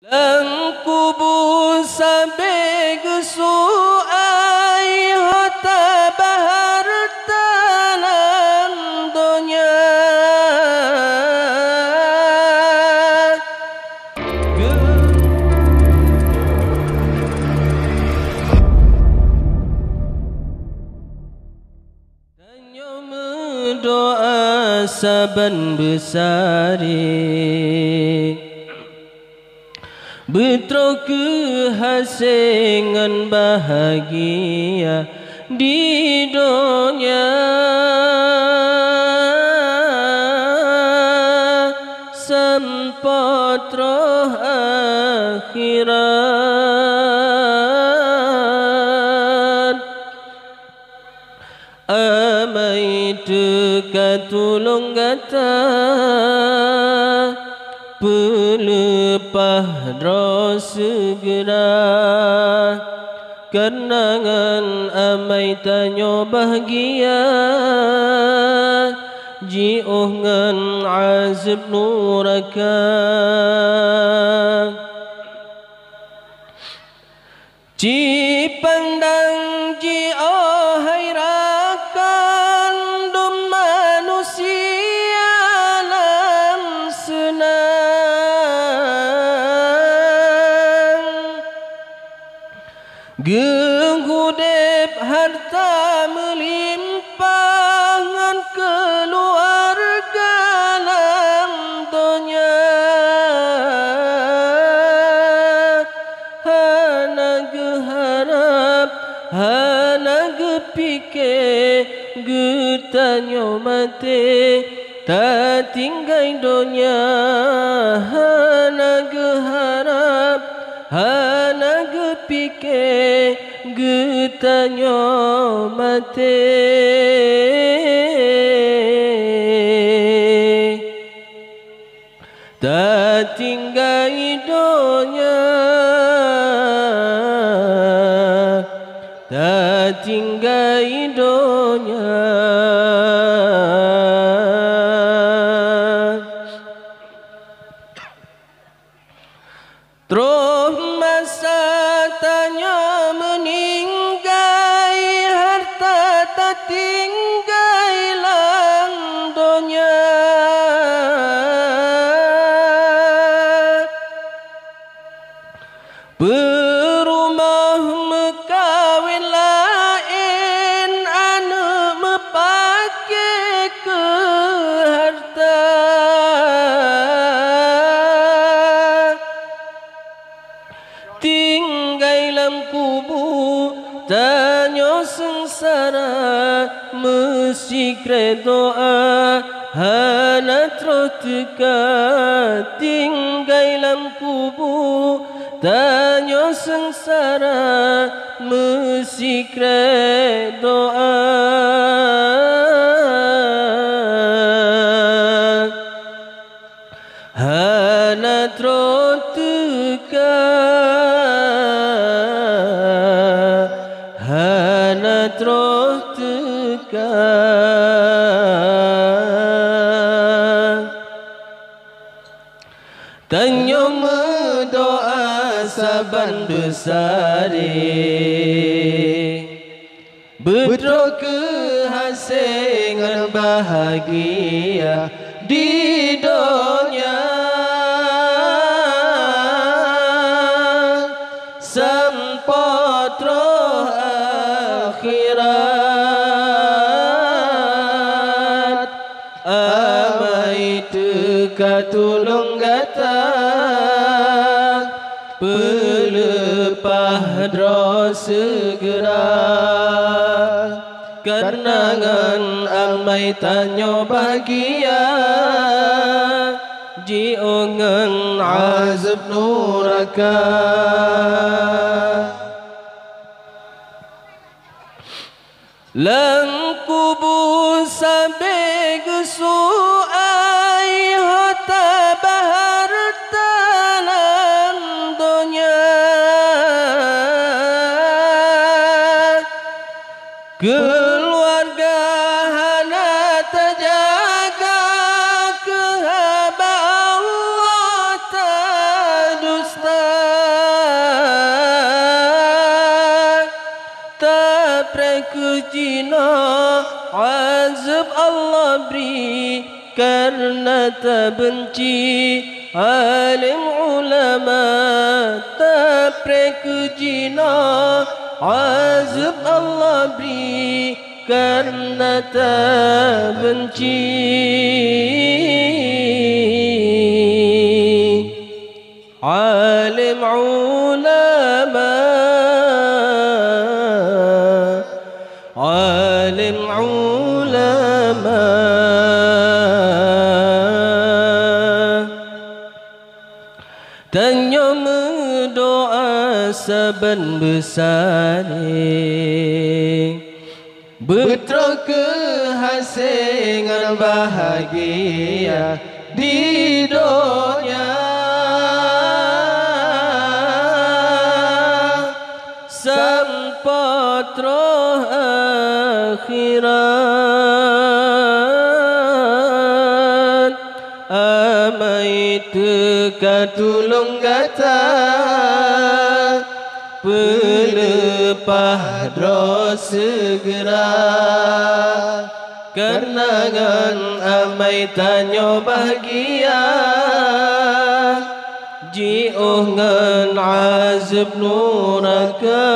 Langkubu sabeg suai hota bahar talan donya Tanyo mendoa saban besari Betro kehasingan bahagia di dunia sempat roh akhirat amai dekat tulung gata pelepah dro segera kenangan amai tanyo bahagia ji'uh ngan azab nuraka ci pandang ji'uh hairakan dum manusia alam senang Genggudep harta melimpah ngan keluarga dalam dunia hana geharap hana gepike getanyo mate tak tinggai dunia hana geharap hana gepike getanyo mate tak tinggai dunia tak tinggai dunia Terus masa tanya meninggai harta tak tinggai lang dunia Berumah mekawin lain anak mepake ke harta Tinggai lam kubu tanyo sengsara mesikre doa hana troteka tinggai lam kubu tanyo sengsara mesikre doa hana troteka hana troteka tanyo mendoa saban besari betro kehasingan bahagia di dunia sempat roh akhirat amai dekat tulung gata pelepah dro segera kenangan amai tanyo bahagia ji'ungan azab nuraka Langkubu sabeg suai hota bahar talan dunia keluarga hana terjaga kehaba Allah tak dusta kejina azab Allah beri karena tak benci alim ulama tak kejina azab Allah beri karena tak benci alim ulama alim ulama tanya mendoa saban besar betul kehasingan bahagia di dunia sampai roh akhirat amai teka tulung gata pelepah dro segera kenangan amai tanyo bahagia ji'uh ngan azab nuraka